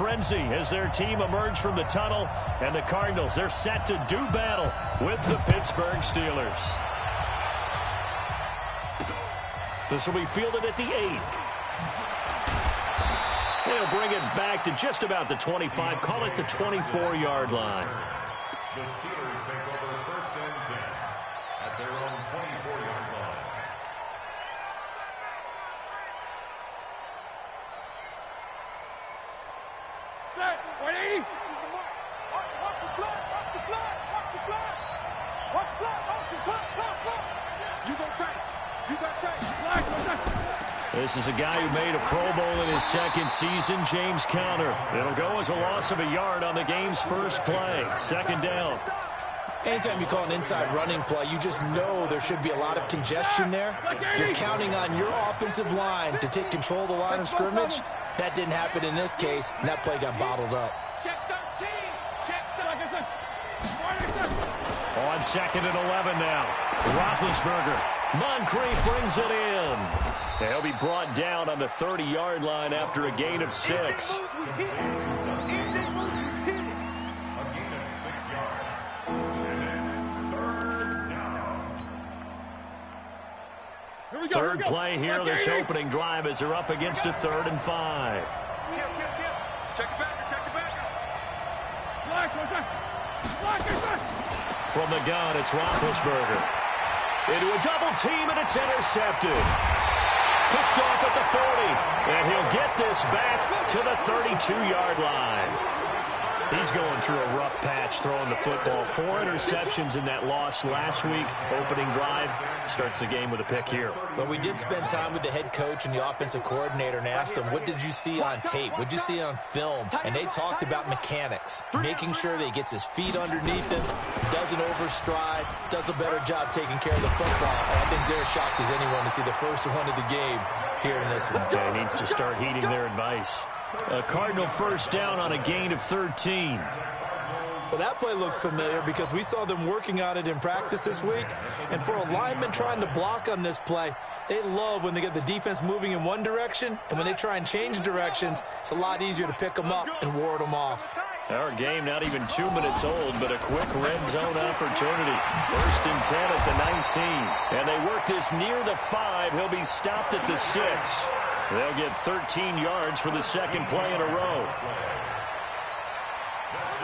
frenzy as their team emerged from the tunnel, and the Cardinals, they're set to do battle with the Pittsburgh Steelers. This will be fielded at the 8. They'll bring it back to just about the 25, call it the 24-yard line. The Steelers take over first and 10 at their own 24-yard line. Set, 180. Watch the flag, watch the flag, watch the flag. Watch the flag, watch. You gonna take, you gotta take. Flag, this is a guy who made a Pro Bowl in his second season, James Conner. It'll go as a loss of a yard on the game's first play. Second down. Anytime you call an inside running play, you just know there should be a lot of congestion there. You're counting on your offensive line to take control of the line of scrimmage. That didn't happen in this case, and that play got bottled up. Check 13. Check 13. On second and 11 now. Roethlisberger. Moncrief brings it in. They'll be brought down on the 30-yard line after a gain of 6. A gain of 6 yards. And it's third down. Third play here, this opening drive as they're up against a 3rd and 5. Check it back. From the gun, it's Roethlisberger. Into a double team, and it's intercepted. Picked off at the 40, and he'll get this back to the 32-yard line. He's going through a rough patch throwing the football. 4 interceptions in that loss last week. Opening drive starts the game with a pick here. But we did spend time with the head coach and the offensive coordinator and asked him, what did you see on tape? What did you see on film? And they talked about mechanics, making sure that he gets his feet underneath him, doesn't overstride, does a better job taking care of the football. And I think they're shocked as anyone to see the first one of the game here in this one. Okay, needs to start heeding their advice. A Cardinal first down on a gain of 13. Well, that play looks familiar because we saw them working on it in practice this week. And for a lineman trying to block on this play, they love when they get the defense moving in one direction. And when they try and change directions, it's a lot easier to pick them up and ward them off. Our game not even 2 minutes old, but a quick red zone opportunity. First and 10 at the 19. And they work this near the 5. He'll be stopped at the 6. They'll get 13 yards for the second play in a row.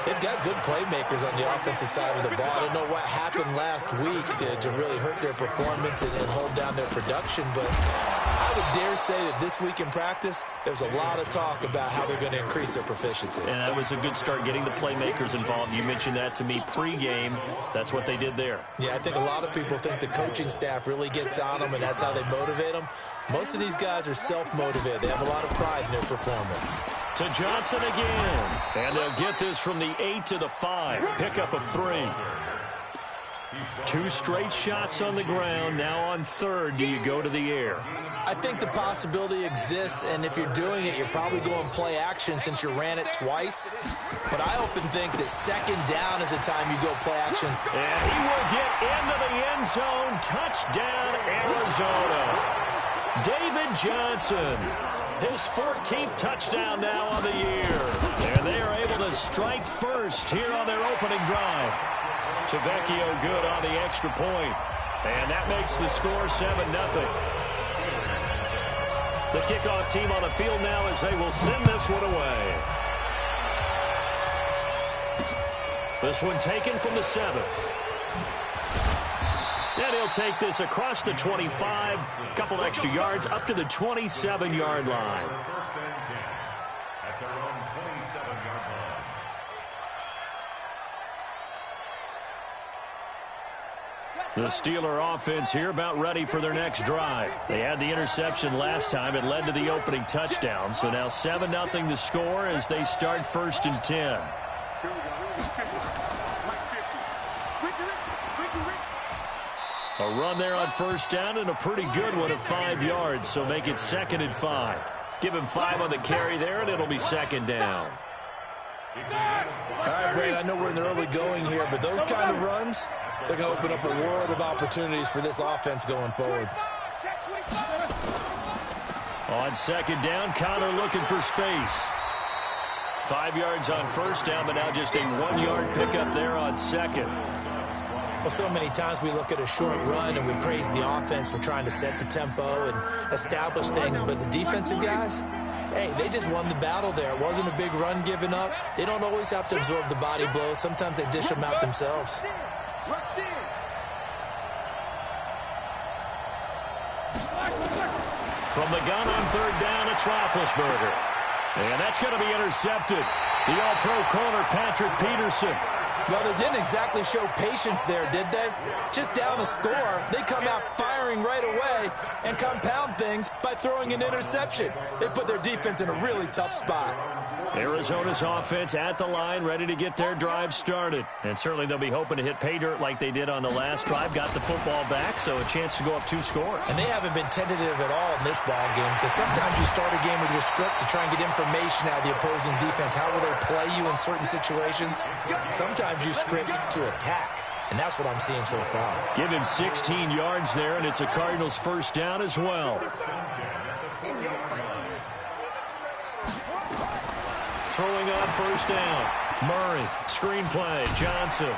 They've got good playmakers on the offensive side of the ball. I don't know what happened last week to really hurt their performance and hold down their production, but I would dare say that this week in practice, there's a lot of talk about how they're going to increase their proficiency. And that was a good start getting the playmakers involved. You mentioned that to me pregame. That's what they did there. Yeah, I think a lot of people think the coaching staff really gets on them, and that's how they motivate them. Most of these guys are self-motivated. They have a lot of pride in their performance. To Johnson again. And they'll get this from the 8 to the 5. Pickup of 3. 2 straight shots on the ground. Now on third, do you go to the air? I think the possibility exists, and if you're doing it, you're probably going play action since you ran it twice. But I often think that second down is the time you go play action. And he will get into the end zone. Touchdown, Arizona. David Johnson. His 14th touchdown now on the year. And they are able to strike first here on their opening drive. Tavecchio good on the extra point. And that makes the score 7-0. The kickoff team on the field now as they will send this one away. This one taken from the 7. And he'll take this across the 25, a couple extra yards up to the 27-yard line. First and 10 at their own 27-yard line. The Steeler offense here about ready for their next drive. They had the interception last time. It led to the opening touchdown. So now 7-0 the score as they start first and 10. A run there on first down and a pretty good one of 5 yards. So make it 2nd and 5. Give him 5 on the carry there and it'll be 2nd down. All right, Brad, I know we're in the early going here, but those kind of runs, they're going to open up a world of opportunities for this offense going forward. On 2nd down, Conner looking for space. 5 yards on first down, but now just a 1-yard pickup there on second. Well, so many times we look at a short run and we praise the offense for trying to set the tempo and establish things, but the defensive guys, hey, they just won the battle there. It wasn't a big run given up. They don't always have to absorb the body blows. Sometimes they dish them out themselves. From the gun on third down, it's Roethlisberger. And that's going to be intercepted. The all-pro corner, Patrick Peterson. Well, they didn't exactly show patience there, did they? Just down a score, they come out firing right away and compound things by throwing an interception. They put their defense in a really tough spot. Arizona's offense at the line, ready to get their drive started. And certainly they'll be hoping to hit pay dirt like they did on the last drive. Got the football back, so a chance to go up 2 scores. And they haven't been tentative at all in this ball game, because sometimes you start a game with your script to try and get information out of the opposing defense. How will they play you in certain situations? Sometimes you script to attack, and that's what I'm seeing so far. Give him 16 yards there, and it's a Cardinals first down as well. Throwing on first down. Murray, screenplay, Johnson.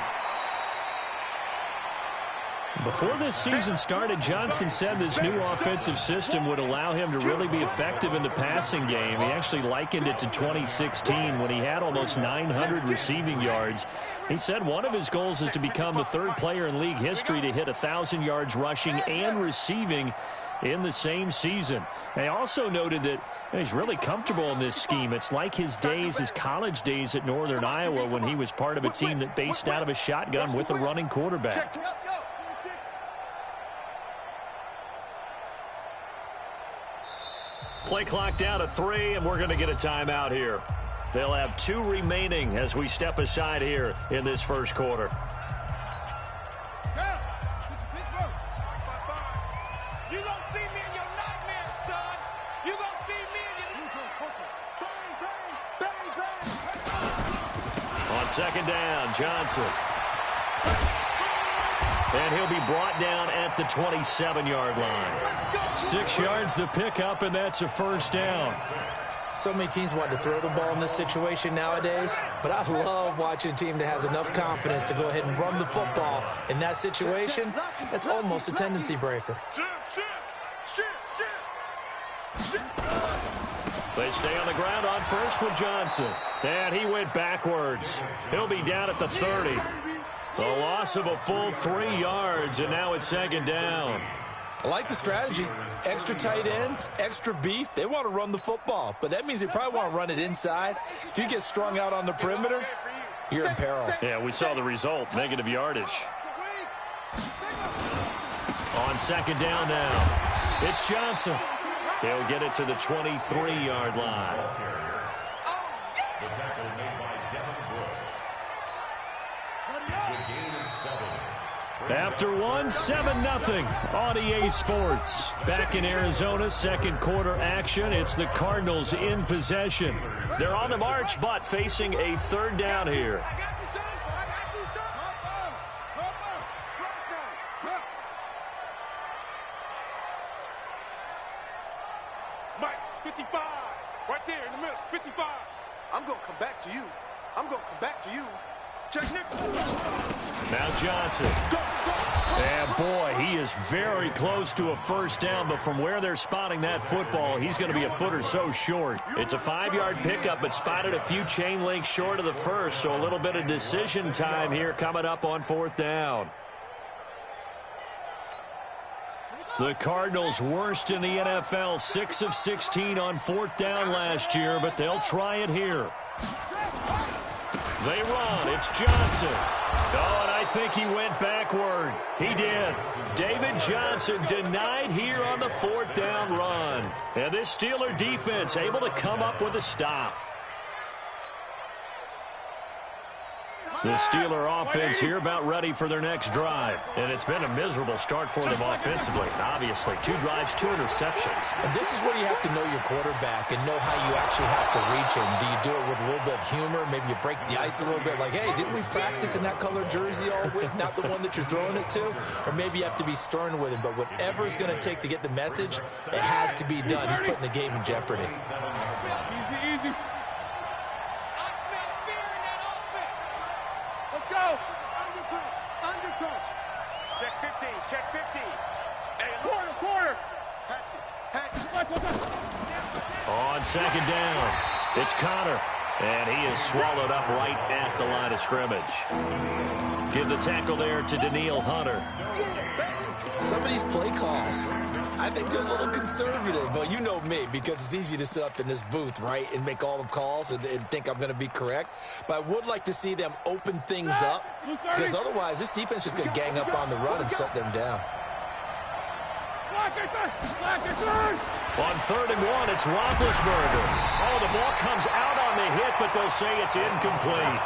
Before this season started, Johnson said this new offensive system would allow him to really be effective in the passing game. He actually likened it to 2016 when he had almost 900 receiving yards. He said one of his goals is to become the 3rd player in league history to hit 1,000 yards rushing and receiving in the same season. They also noted that he's really comfortable in this scheme. It's like his days, his college days at Northern Iowa when he was part of a team that based out of a shotgun with a running quarterback. Play clock down at 3, and we're going to get a timeout here. They'll have 2 remaining as we step aside here in this first quarter. On second down, Johnson. And he'll be brought down at the 27-yard line. 6 yards the pickup, and that's a first down. So many teams want to throw the ball in this situation nowadays, but I love watching a team that has enough confidence to go ahead and run the football in that situation. That's almost a tendency breaker. They stay on the ground on first with Johnson. And he went backwards. He'll be down at the 30. The loss of a full 3 yards, and now it's second down. I like the strategy. Extra tight ends, extra beef. They want to run the football, but that means they probably want to run it inside. If you get strung out on the perimeter, you're in peril. Yeah, we saw the result, negative yardage. On second down now, it's Johnson. He'll get it to the 23-yard line. The tackle made by Devin Brooks. The game is 7. After 1, 7-0 on EA Sports. Back in Arizona, second quarter action. It's the Cardinals in possession. They're on the march, but facing a third down here. Mike, 55, right there in the middle, 55. I'm going to come back to you. I'm going to come back to you. Check Nickel. Now Johnson. And boy, he is very close to a first down, but from where they're spotting that football, he's going to be a foot or so short. It's a 5-yard pickup, but spotted a few chain links short of the first, so a little bit of decision time here coming up on 4th down. The Cardinals worst in the NFL, 6 of 16 on 4th down last year, but they'll try it here. They run. It's Johnson. Oh, and I think he went backward. He did. David Johnson denied here on the 4th down run. And this Steeler defense able to come up with a stop. The Steeler offense here about ready for their next drive. And it's been a miserable start for them offensively. Obviously, 2 drives, 2 interceptions. And this is where you have to know your quarterback and know how you actually have to reach him. Do you do it with a little bit of humor? Maybe you break the ice a little bit like, hey, didn't we practice in that color jersey all week? Not the one that you're throwing it to? Or maybe you have to be stern with him. But whatever it's going to take to get the message, it has to be done. He's putting the game in jeopardy. Easy, easy. Undercut. Check 50. Check 50. Hey, quarter. On second down, it's Connor, and he is swallowed up right at the line of scrimmage. Give the tackle there to Daniil Hunter. Some of these play calls, I think they're a little conservative, but you know me, because it's easy to sit up in this booth, right, and make all the calls and think I'm going to be correct. But I would like to see them open things up, because otherwise this defense is going to gang up on the run and shut them down. On 3rd and 1, it's Roethlisberger. Oh, the ball comes out on the hit, but they'll say it's incomplete.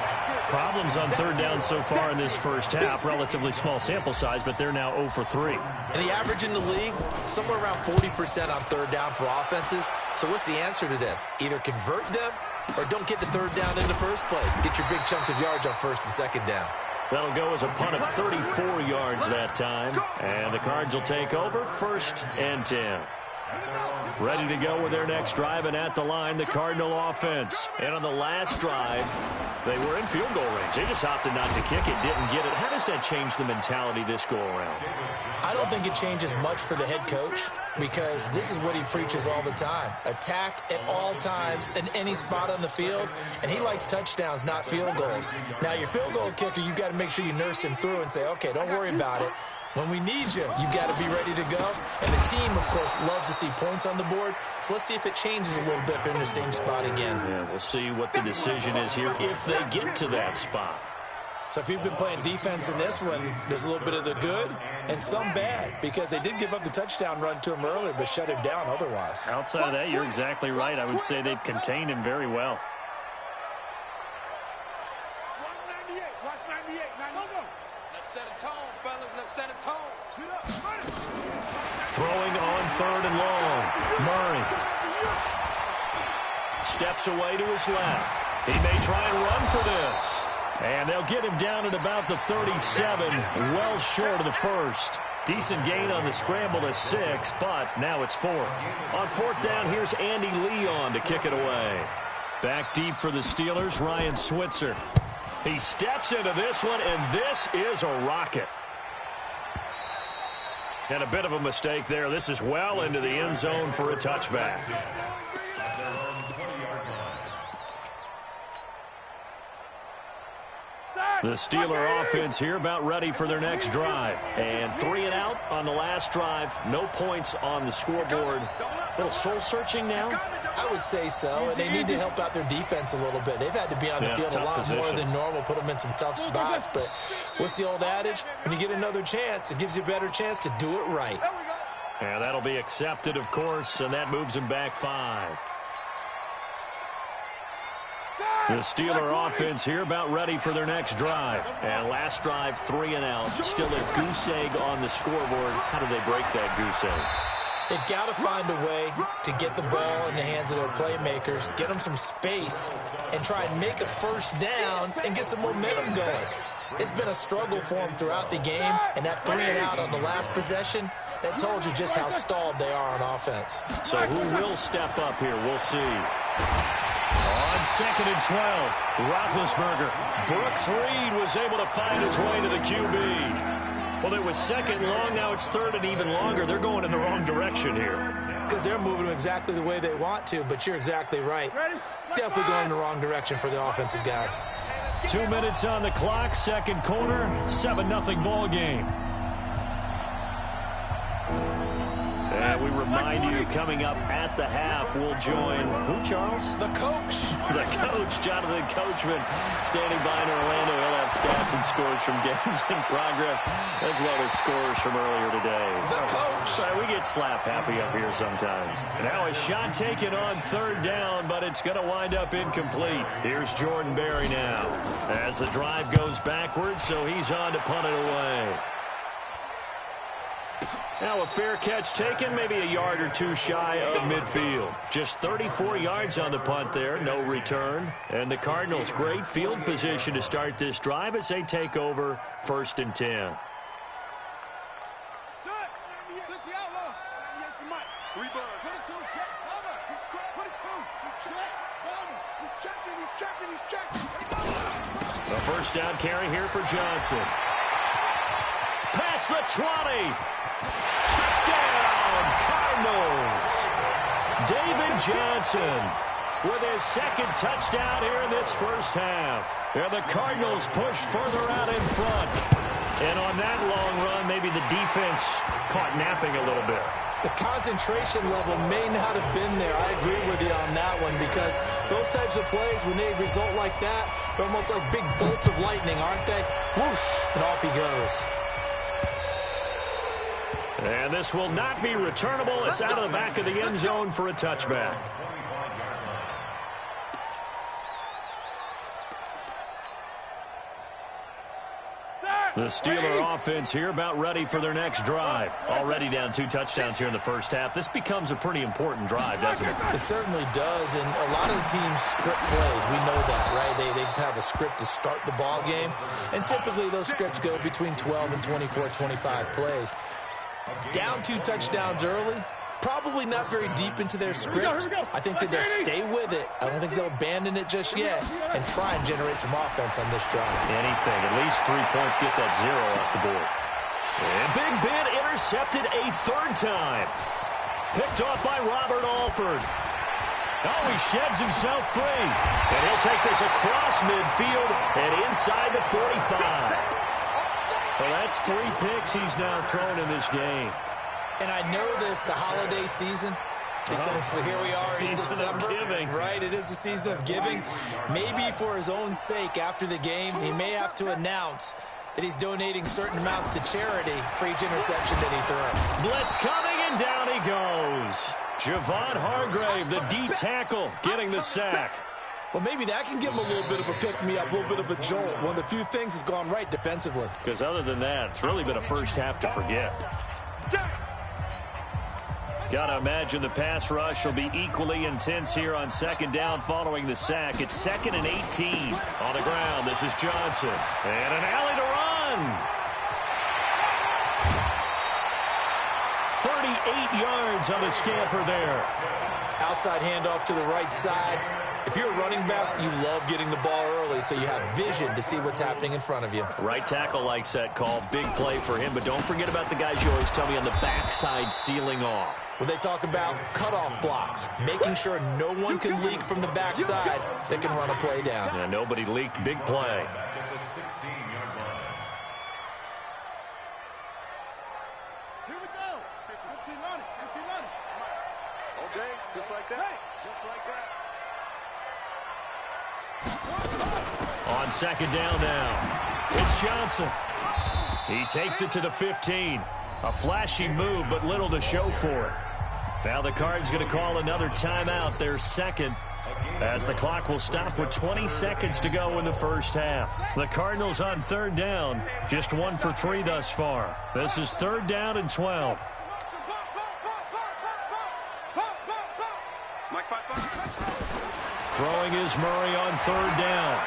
Problems on 3rd down so far in this first half. Relatively small sample size, but they're now 0 for 3. And the average in the league, somewhere around 40% on 3rd down for offenses. So what's the answer to this? Either convert them or don't get the 3rd down in the first place. Get your big chunks of yards on 1st and 2nd down. That'll go as a punt of 34 yards that time. And the Cards will take over 1st and 10. Ready to go with their next drive, and at the line, the Cardinal offense. And on the last drive, they were in field goal range. They just opted not to kick it, didn't get it. How does that change the mentality this go-around? I don't think it changes much for the head coach, because this is what he preaches all the time. Attack at all times in any spot on the field, and he likes touchdowns, not field goals. Now, your field goal kicker, you got to make sure you nurse him through and say, okay, don't worry about it. When we need you, you got to be ready to go. And the team, of course, loves to see points on the board. So let's see if it changes a little bit if they're in the same spot again. Yeah, we'll see what the decision is here if they get to that spot. So if you've been playing defense in this one, there's a little bit of the good and some bad, because they did give up the touchdown run to him earlier, but shut him down otherwise. Outside of that, you're exactly right. I would say they've contained him very well. Watch 98. Let's set a tone, fellas. Let's set a tone. Throwing on 3rd and long. Murray steps away to his left. He may try and run for this. And they'll get him down at about the 37, well short of the first. Decent gain on the scramble to 6, but now it's 4th. On 4th down, here's Andy Leon to kick it away. Back deep for the Steelers, Ryan Switzer. He steps into this one, and this is a rocket. And a bit of a mistake there. This is well into the end zone for a touchback. The Steeler offense here about ready for their next drive. And 3 and out on the last drive. No points on the scoreboard. A little soul-searching now? I would say so, and they need to help out their defense a little bit. They've had to be on the field a lot more than normal, put them in some tough spots. But what's the old adage? When you get another chance, it gives you a better chance to do it right. And that'll be accepted, of course, and that moves them back 5. The Steeler offense here about ready for their next drive. And last drive, 3 and out. Still a goose egg on the scoreboard. How do they break that goose egg? They've got to find a way to get the ball in the hands of their playmakers, get them some space, and try and make a first down and get some momentum going. It's been a struggle for them throughout the game, and that 3 and out on the last possession, that told you just how stalled they are on offense. So who will step up here? We'll see. On 2nd and 12, Roethlisberger. Brooks Reed was able to find his way to the QB. Well, it was 2nd long. Now it's 3rd and even longer. They're going in the wrong direction here. Because they're moving exactly the way they want to, but you're exactly right. Definitely going in the wrong direction for the offensive guys. 2 minutes on the clock, 2nd quarter, 7-0 ball game. And we remind you, coming up at the half, we'll join who, Charles? The coach. The coach, Jonathan Coachman, standing by in Orlando. He'll have stats and scores from games in progress, as well as scores from earlier today. The coach. Sorry, we get slap happy up here sometimes. Now a shot taken on 3rd down, but it's going to wind up incomplete. Here's Jordan Berry now, as the drive goes backwards, so he's on to punt it away. Now a fair catch taken, maybe a yard or two shy of midfield. Just 34 yards on the punt there, no return. And the Cardinals, great field position to start this drive as they take over 1st and 10. A first down carry here for Johnson. Past the 20. Touchdown, Cardinals. David Johnson with his second touchdown here in this first half. And the Cardinals push further out in front. And on that long run, maybe the defense caught napping a little bit. The concentration level may not have been there. I agree with you on that one, because those types of plays, when they result like that, they're almost like big bolts of lightning, aren't they? Whoosh, and off he goes. And this will not be returnable. It's out of the back of the end zone for a touchback. The Steeler offense here about ready for their next drive. Already down 2 touchdowns here in the first half. This becomes a pretty important drive, doesn't it? It certainly does, and a lot of the teams script plays. We know that, right? They have a script to start the ball game, and typically those scripts go between 12 and 24, 25 plays. Down 2 touchdowns early, probably not very deep into their script. I think that they'll stay with it. I don't think they'll abandon it just yet and try and generate some offense on this drive. Anything. At least 3 points, get that 0 off the board. And Big Ben intercepted a 3rd time. Picked off by Robert Alford. Oh, he sheds himself free. And he'll take this across midfield and inside the 45. Well, that's 3 picks he's now thrown in this game. And I know this, the holiday season, because here we are in December, right? It is the season of giving. Maybe for his own sake after the game, he may have to announce that he's donating certain amounts to charity for each interception that he threw. Blitz coming, and down he goes. Javon Hargrave, the D tackle, getting the sack. Well, maybe that can give him a little bit of a pick-me-up, a little bit of a jolt. One of the few things has gone right defensively. Because other than that, it's really been a first half to forget. Got to imagine the pass rush will be equally intense here on 2nd down following the sack. It's 2nd and 18 on the ground. This is Johnson. And an alley to run. 38 yards on the scamper there. Outside handoff to the right side. If you're a running back, you love getting the ball early so you have vision to see what's happening in front of you. Right tackle likes that call. Big play for him. But don't forget about the guys you always tell me on the backside sealing off. When they talk about cutoff blocks, making sure no one can leak from the backside that can run a play down. Yeah, nobody leaked. Big play. Here we go. 15 on it. 15 on it. Okay, just like that. Just like that. On 2nd down now, it's Johnson. He takes it to the 15. A flashy move, but little to show for it. Now the Cards going to call another timeout, their 2nd, as the clock will stop with 20 seconds to go in the first half. The Cardinals on 3rd down, just 1 for 3 thus far. This is 3rd down and 12. Throwing is Murray on 3rd down.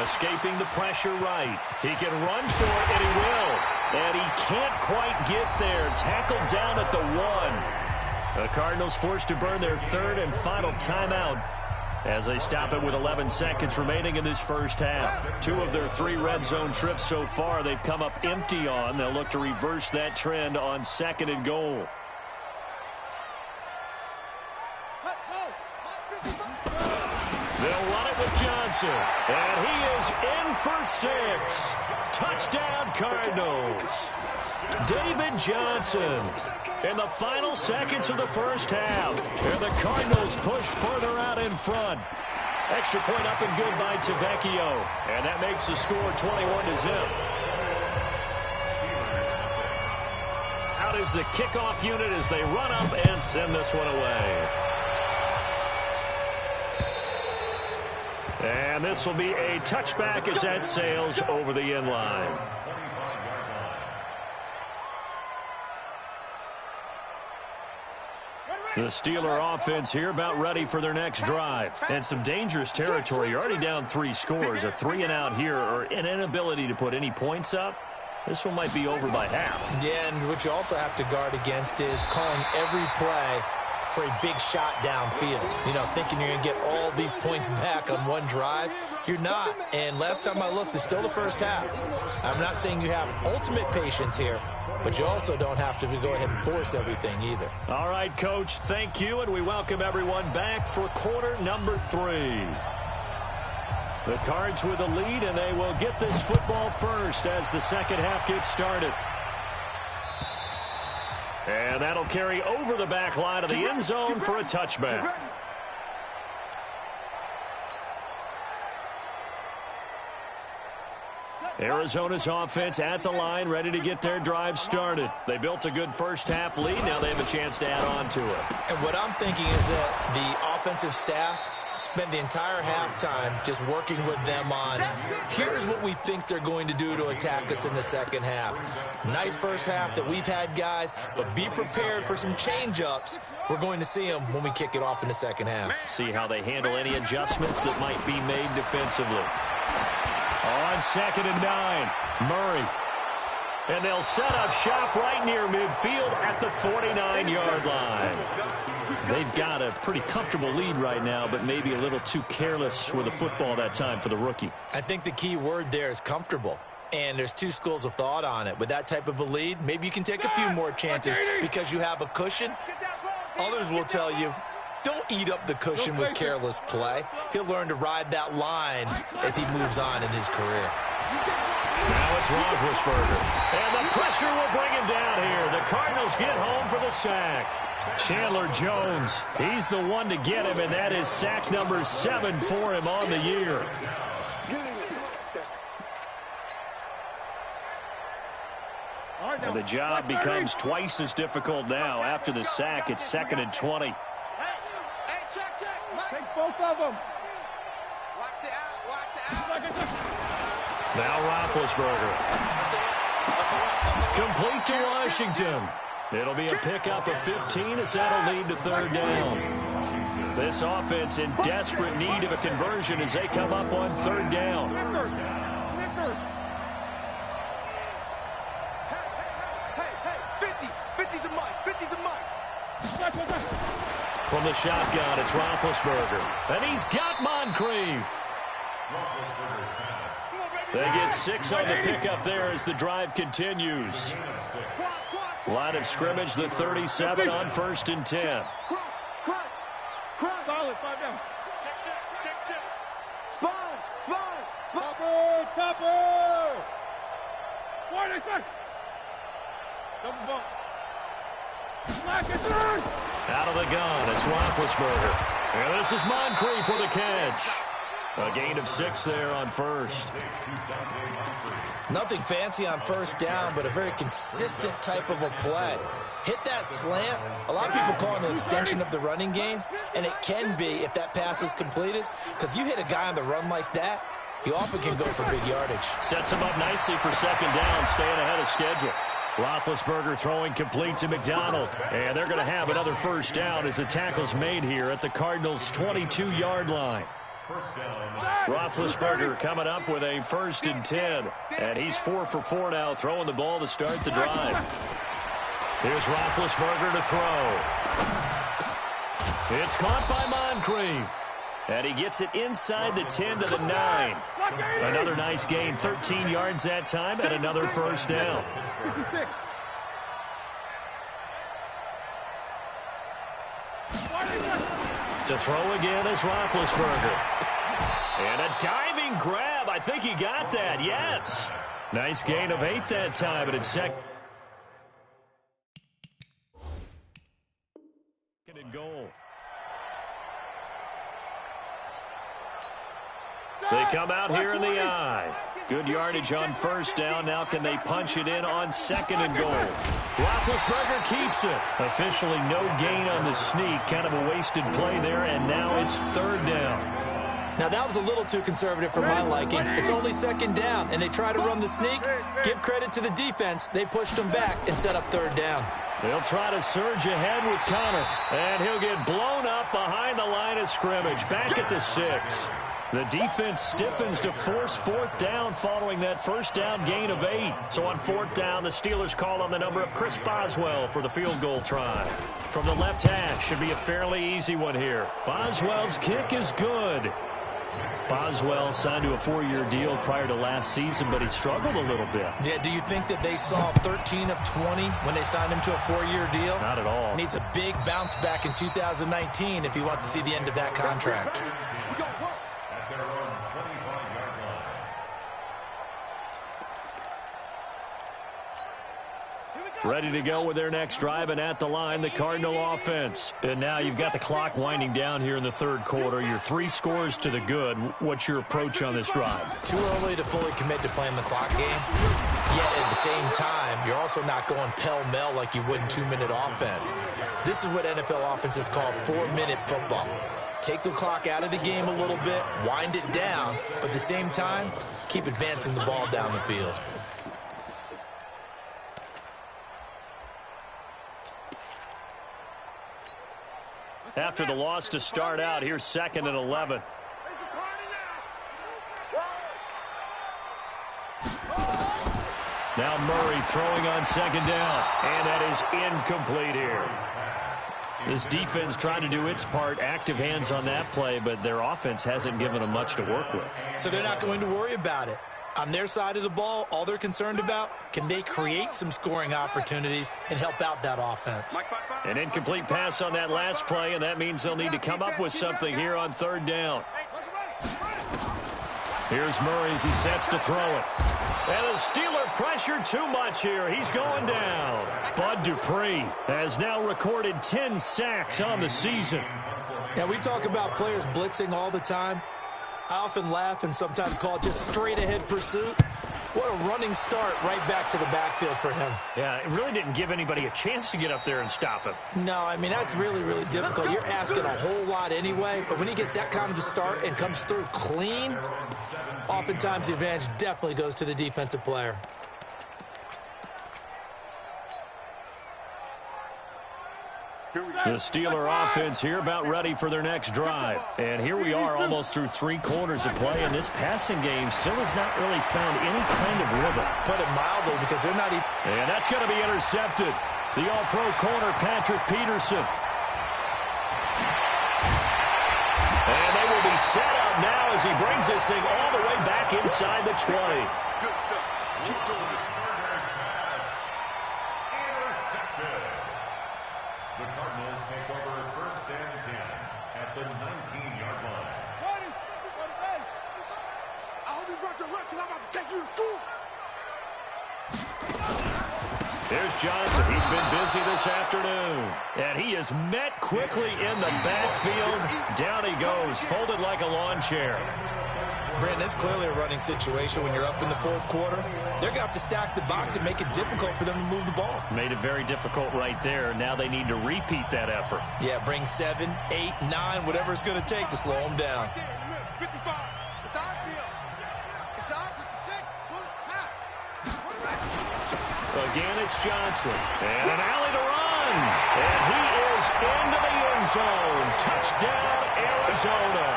Escaping the pressure right. He can run for it, and he will. And he can't quite get there. Tackled down at the 1. The Cardinals forced to burn their 3rd and final timeout as they stop it with 11 seconds remaining in this first half. 2 of their 3 red zone trips so far they've come up empty on. They'll look to reverse that trend on 2nd and goal. They'll run it with Johnson. And he is in for 6. Touchdown, Cardinals. David Johnson in the final seconds of the first half. And the Cardinals push further out in front. Extra point up and good by Tavecchio. And that makes the score 21-0. Out is the kickoff unit as they run up and send this one away. And this will be a touchback as that sails over the end line. The Steeler offense here about ready for their next drive. And some dangerous territory. You're already down 3 scores. A 3-and-out here or an inability to put any points up. This one might be over by half. Yeah, and what you also have to guard against is calling every play for a big shot downfield. You know, thinking you're going to get all these points back on one drive. You're not. And last time I looked, it's still the first half. I'm not saying you have ultimate patience here, but you also don't have to go ahead and force everything either. All right, Coach, thank you, and we welcome everyone back for quarter number 3. The Cards with a lead, and they will get this football first as the second half gets started. And that'll carry over the back line of the end zone for a touchback. Arizona's offense at the line, ready to get their drive started. They built a good first half lead. Now they have a chance to add on to it. And what I'm thinking is that the offensive staff spent the entire halftime just working with them on, here's what we think they're going to do to attack us in the second half. Nice first half that we've had, guys, but be prepared for some change-ups. We're going to see them when we kick it off in the second half. See how they handle any adjustments that might be made defensively. On 2nd and 9, Murray. And they'll set up shop right near midfield at the 49-yard line. They've got a pretty comfortable lead right now, but maybe a little too careless with the football that time for the rookie. I think the key word there is comfortable. And there's two schools of thought on it. With that type of a lead, maybe you can take a few more chances because you have a cushion. Others will tell you, don't eat up the cushion with careless play. He'll learn to ride that line as he moves on in his career. Now it's Roethlisberger. And the pressure will bring him down here. The Cardinals get home for the sack. Chandler Jones, he's the one to get him, and that is sack number 7 for him on the year. And the job becomes twice as difficult now. After the sack, it's 2nd and 20. Hey, check. Take both of them. Watch the out. Now Roethlisberger. Complete to Washington. It'll be a pickup of 15 as that'll lead to 3rd down. This offense in desperate need of a conversion as they come up on 3rd down. Hey, 50 the mic. From the shotgun, it's Roethlisberger. And he's got Moncrief. They get 6 on the pickup there as the drive continues. Line of scrimmage, the 37 on 1st and 10. Crunch. Solid, 5 down. Check. Sponge. Topper. Wide expect. Double bump. Smack it through. Out of the gun, it's Roethlisberger. And this is Moncrief for the catch. A gain of 6 there on 1st. Nothing fancy on 1st down, but a very consistent type of a play. Hit that slant. A lot of people call it an extension of the running game, and it can be if that pass is completed, because you hit a guy on the run like that, he often can go for big yardage. Sets him up nicely for 2nd down, staying ahead of schedule. Roethlisberger throwing complete to McDonald, and they're going to have another 1st down as the tackle's made here at the Cardinals' 22-yard line. Roethlisberger coming up with a 1st and 10, and he's 4 for 4 now, throwing the ball to start the drive. Here's Roethlisberger to throw. It's caught by Moncrief, and he gets it inside the 10 to the 9. Another nice gain, 13 yards that time, and another 1st down. To throw again is Roethlisberger. And a diving grab. I think he got that, yes. Nice gain of 8 that time, and it's 2nd and goal. They come out here in the eye. Good yardage on 1st down. Now can they punch it in on 2nd and goal? Roethlisberger keeps it. Officially no gain on the sneak. Kind of a wasted play there, and now it's 3rd down. Now, that was a little too conservative for my liking. It's only 2nd down, and they try to run the sneak. Give credit to the defense. They pushed them back and set up 3rd down. They'll try to surge ahead with Connor, and he'll get blown up behind the line of scrimmage. Back at the 6. The defense stiffens to force fourth down following that first down gain of 8. So on fourth down, the Steelers call on the number of Chris Boswell for the field goal try. From the left hash, should be a fairly easy one here. Boswell's kick is good. Boswell signed to a 4-year deal prior to last season, but he struggled a little bit. Yeah, do you think that they saw 13 of 20 when they signed him to a 4-year deal? Not at all. Needs a big bounce back in 2019 if he wants to see the end of that contract. At their own 25-yard line. Ready to go with their next drive, and at the line, the Cardinal offense. And now you've got the clock winding down here in the third quarter. Your 3 scores to the good. What's your approach on this drive? Too early to fully commit to playing the clock game. Yet at the same time, you're also not going pell-mell like you would in 2-minute offense. This is what NFL offenses call 4-minute football. Take the clock out of the game a little bit, wind it down, but at the same time, keep advancing the ball down the field. After the loss to start out, here's 2nd and 11. Now Murray throwing on 2nd down, and that is incomplete here. This defense trying to do its part, active hands on that play, but their offense hasn't given them much to work with. So they're not going to worry about it. On their side of the ball, all they're concerned about, can they create some scoring opportunities and help out that offense? An incomplete pass on that last play, and that means they'll need to come up with something here on 3rd down. Here's Murray as he sets to throw it. And the Steeler pressure too much here. He's going down. Bud Dupree has now recorded 10 sacks on the season. Now, we talk about players blitzing all the time. I often laugh and sometimes call it just straight-ahead pursuit. What a running start right back to the backfield for him. Yeah, it really didn't give anybody a chance to get up there and stop him. No, I mean, that's really, really difficult. You're asking a whole lot anyway, but when he gets that kind of a start and comes through clean, oftentimes the advantage definitely goes to the defensive player. The Steeler offense here about ready for their next drive. And here we are almost through 3 quarters of play, and this passing game still has not really found any kind of rhythm. Put it mildly, because they're not even... And that's going to be intercepted. The all-pro corner, Patrick Peterson. And they will be set up now as he brings this thing all the way back inside the 20. Good stuff. Keep doing it. The Cardinals take over 1st and 10 at the 19-yard line. I hope you brought your lunch because I'm about to take you to school. There's Johnson. He's been busy this afternoon. And he is met quickly in the backfield. Down he goes, folded like a lawn chair. Brandon, it's clearly a running situation when you're up in the 4th quarter. They're going to have to stack the box and make it difficult for them to move the ball. Made it very difficult right there. Now they need to repeat that effort. Yeah, bring 7, 8, 9, whatever it's going to take to slow them down. 55. It's our deal. It's ours. It's the 6. Again, it's Johnson. And an alley to run. And he is into the end zone. Touchdown, Arizona.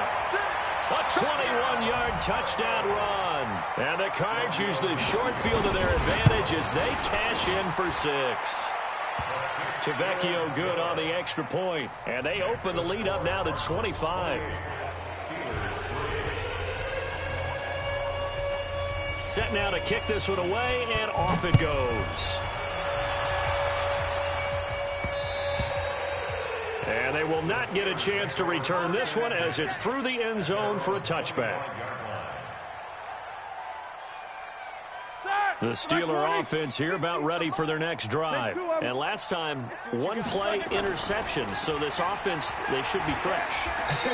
A 21-yard touchdown run. And the Cards use the short field to their advantage as they cash in for 6. Tavecchio good on the extra point. And they open the lead up now to 25. Set now to kick this one away, and off it goes. And they will not get a chance to return this one as it's through the end zone for a touchback. The Steeler offense here about ready for their next drive. And last time, 1 play interception. So this offense, they should be fresh.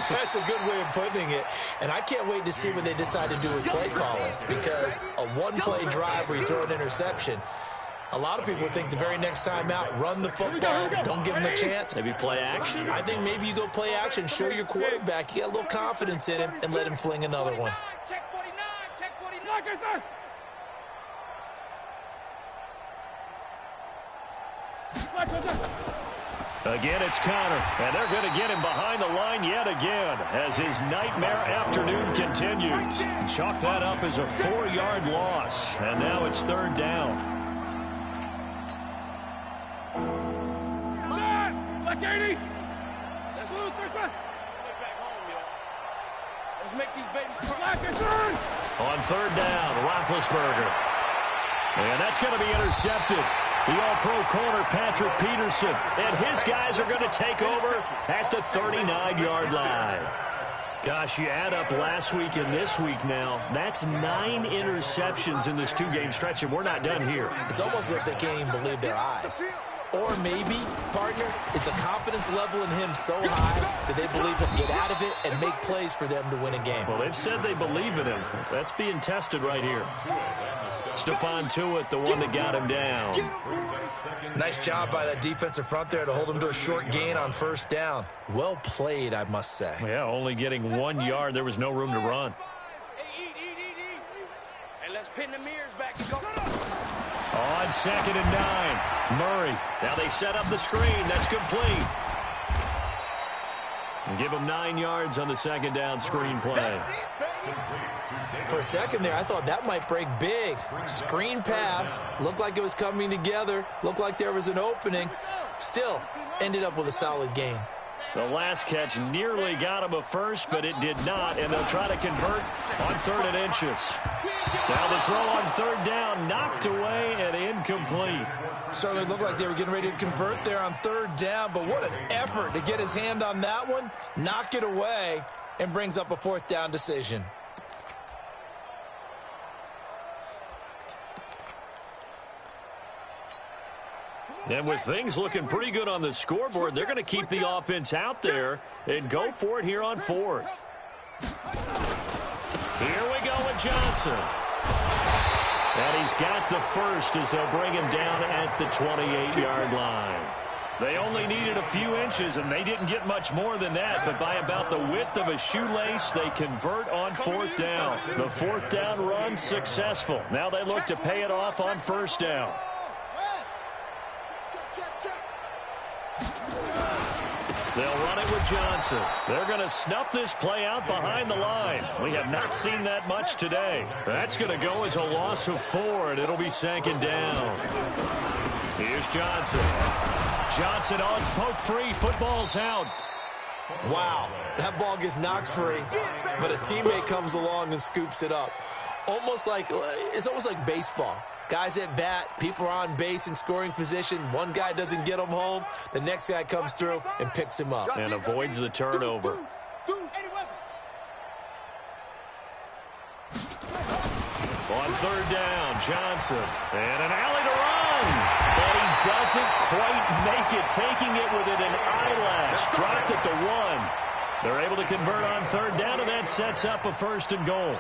That's a good way of putting it. And I can't wait to see what they decide to do with play calling. Because a 1-play drive where you throw an interception, a lot of people think the very next time out, run the football, don't give him a chance. Maybe play action? I think maybe you go play action, show your quarterback, you get a little confidence in him, and let him fling another one. Check 49. Check 49. Again, it's Connor, and they're going to get him behind the line yet again as his nightmare afternoon continues. Chalk that up as a 4-yard loss, and now it's 3rd down. Like 80. Let's lose first one. Back home, yo. Let's make these babies cry. On 3rd down, Roethlisberger. And that's going to be intercepted. The all-pro corner, Patrick Peterson, and his guys are going to take over at the 39-yard line. Gosh, you add up last week and this week now, that's 9 interceptions in this 2-game stretch, and we're not done here. It's almost like they can't even believe their eyes. Or maybe, partner, is the confidence level in him so high that they believe he'll get out of it and make plays for them to win a game. Well, they've said they believe in him. That's being tested right here. Stephon Tuitt, the one that got him down. Nice job by that defensive front there to hold him to a short gain on 1st down. Well played, I must say. Yeah, only getting 1 yard. There was no room to run. Hey, eat. And let's pin the mirrors back and go. On 2nd and 9, Murray. Now they set up the screen. That's complete. And give him 9 yards on the 2nd down screen play. For a second there, I thought that might break big. Screen pass. Looked like it was coming together. Looked like there was an opening. Still, ended up with a solid gain. The last catch nearly got him a first, but it did not, and they'll try to convert on 3rd and inches. Now the throw on 3rd down, knocked away and incomplete. Certainly looked like they were getting ready to convert there on 3rd down, but what an effort to get his hand on that one, knock it away, and brings up a 4th down decision. And with things looking pretty good on the scoreboard, they're going to keep the offense out there and go for it here on 4th. Here we go with Johnson. And he's got the first as they'll bring him down at the 28-yard line. They only needed a few inches, and they didn't get much more than that, but by about the width of a shoelace, they convert on 4th down. The 4th down run successful. Now they look to pay it off on 1st down. They'll run it with Johnson. They're going to snuff this play out behind the line. We have not seen that much today. That's going to go as a loss of 4, and it'll be 2nd down. Here's Johnson. Johnson on, poke free. Football's out. Wow, that ball gets knocked free, but a teammate comes along and scoops it up. It's almost like baseball. Guys at bat, people are on base in scoring position. One guy doesn't get him home. The next guy comes through and picks him up. And avoids the turnover. On 3rd down, Johnson. And an alley to run. But he doesn't quite make it. Taking it within an eyelash. Dropped at the 1. They're able to convert on 3rd down, and that sets up a 1st and goal.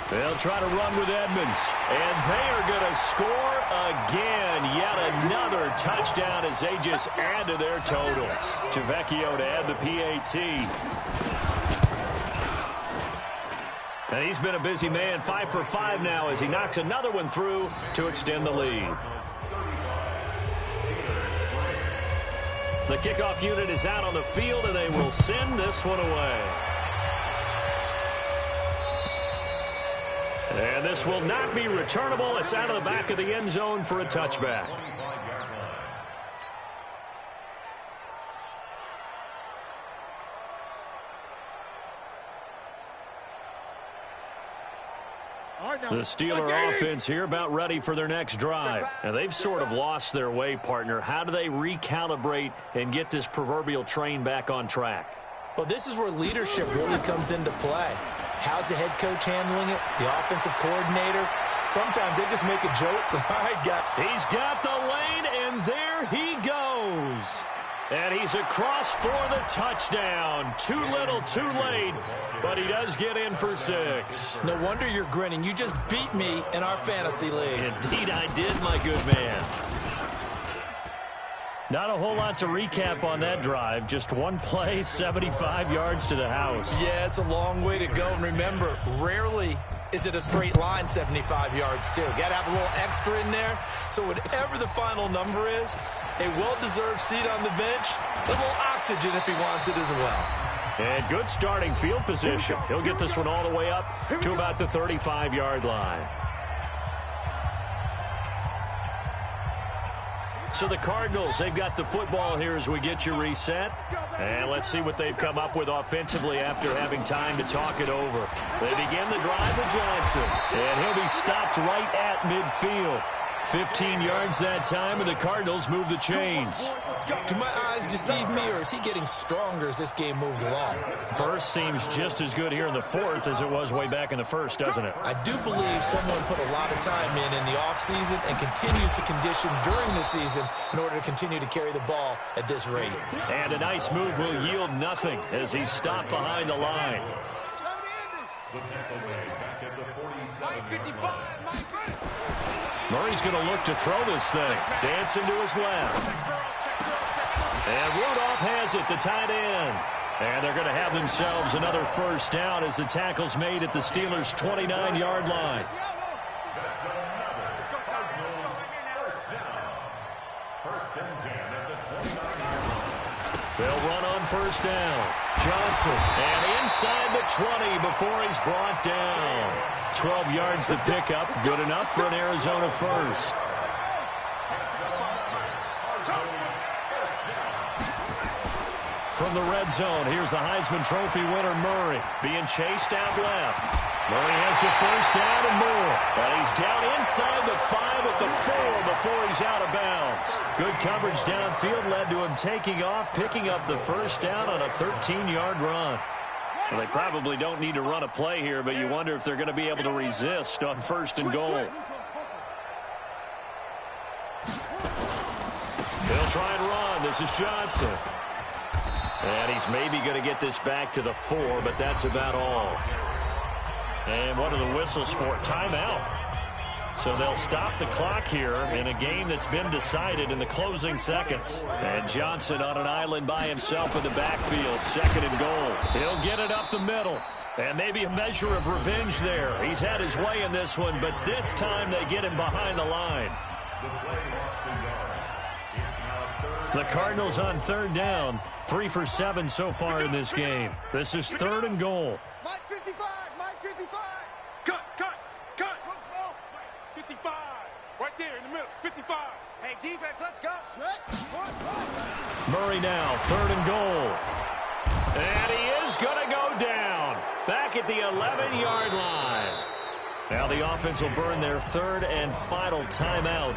They'll try to run with Edmonds, and they are going to score again. Yet another touchdown as they just add to their totals. Tavecchio to add the PAT. And he's been a busy man, 5 for 5 now as he knocks another one through to extend the lead. The kickoff unit is out on the field, and they will send this one away. And this will not be returnable. It's out of the back of the end zone for a touchback. The Steeler offense here about ready for their next drive. And they've sort of lost their way, partner. How do they recalibrate and get this proverbial train back on track? Well, this is where leadership really comes into play. How's the head coach handling it? The offensive coordinator? Sometimes they just make a joke. All right, guy. He's got the lane, and there he goes. And he's across for the touchdown. Too little, too late, but he does get in for 6. No wonder you're grinning. You just beat me in our fantasy league. Indeed I did, my good man. Not a whole lot to recap on that drive. Just one play, 75 yards to the house. Yeah, it's a long way to go. And remember, rarely is it a straight line 75 yards, too. Got to have a little extra in there. So whatever the final number is, a well-deserved seat on the bench, a little oxygen if he wants it as well. And good starting field position. He'll get this one all the way up to about the 35-yard line. So the Cardinals, they've got the football here as we get you reset. And let's see what they've come up with offensively after having time to talk it over. They begin the drive with Johnson. And he'll be stopped right at midfield. 15 yards that time, and the Cardinals move the chains. Do my eyes deceive me, or is he getting stronger as this game moves along? Burst seems just as good here in the fourth as it was way back in the first, doesn't it? I do believe someone put a lot of time in the offseason and continues to condition during the season in order to continue to carry the ball at this rate. And a nice move will yield nothing as he's stopped behind the line. The takeaway back at the 47. Murray's going to look to throw this thing. Dancing to his left. And Rudolph has it, the tight end. And they're going to have themselves another first down as the tackle's made at the Steelers' 29-yard line. That's another Cardinals first down. First and 10 at the 29-yard line. They'll run on first down. Johnson, and inside the 20 before he's brought down. 12 yards the pickup, good enough for an Arizona first. From the red zone, here's the Heisman Trophy winner Murray, being chased out left. Murray has the first down and more. And he's down inside the 5 at the 4 before he's out of bounds. Good coverage downfield led to him taking off, picking up the first down on a 13-yard run. Well, they probably don't need to run a play here, but you wonder if they're going to be able to resist on first and goal. He'll try and run. This is Johnson. And he's maybe going to get this back to the 4, but that's about all. And what are the whistles for? Timeout. So they'll stop the clock here in a game that's been decided in the closing seconds. And Johnson on an island by himself in the backfield, second and goal. He'll get it up the middle. And maybe a measure of revenge there. He's had his way in this one, but this time they get him behind the line. The Cardinals on third down, 3 for 7 so far in this game. This is third and goal. Mike 55, Mike 55. Cut. 55. Right there in the middle, 55. Hey, defense, let's go. Murray now, third and goal. And he is going to go down. Back at the 11-yard line. Now the offense will burn their third and final timeout.